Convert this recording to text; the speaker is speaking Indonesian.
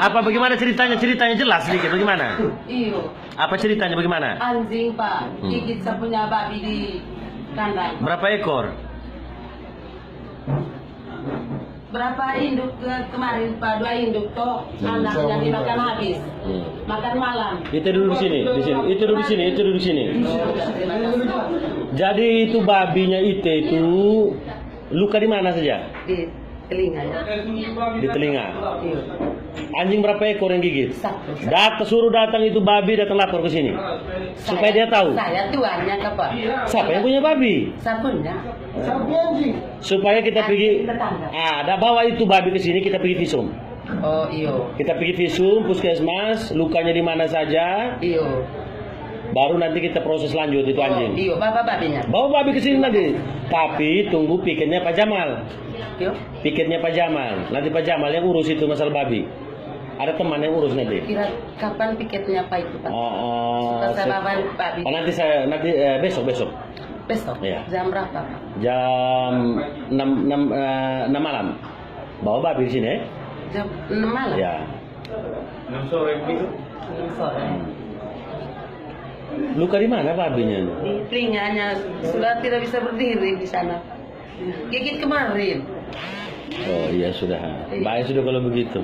Apa bagaimana ceritanya? Ceritanya jelas sedikit bagaimana? Iyo. Apa ceritanya bagaimana? Anjing Pak, gigit saya punya babi di kandang. Berapa ekor? Berapa induk kemarin Pak? 2 induk toh. Anaknya dimakan habis. Makan malam. Itu duduk di sini, Itu duduk di sini, itu duduk di sini. Jadi itu babinya itu luka di mana saja? Di telinganya. Di telinga. Iyo. Anjing berapa ekor yang gigit? 1. Suruh datang itu babi datang lapor ke sini. Supaya dia tahu. Saya tuannya Pak. Siapa yang punya babi? Saya punya. Supaya kita pergi. Tetangga. Ada bawa itu babi ke sini, kita pergi visum. Oh iyo. Kita pergi visum, puskesmas, lukanya di mana saja. Iyo. Baru nanti kita proses lanjut itu anjing. Iyo, bapak babinya. Bawa babi ke sini nanti. Tapi tunggu pikirnya Pak Jamal. Iyo. Pikirnya Pak Jamal. Nanti Pak Jamal yang urus itu masalah babi. Ada teman yang urus nanti. Kira kapan piketnya Pak itu Pak? Saya bawa babi. Nanti besok. Besok. Iya. Jam berapa Pak? Jam 6 malam. Bawa babi di sini. Jam 6 malam. Ya. 6 sore begitu. 6 sore. Luka di mana babinya? Di telinganya sudah tidak bisa berdiri di sana. Gigit kemarin. Oh iya sudah. Baik sudah kalau begitu.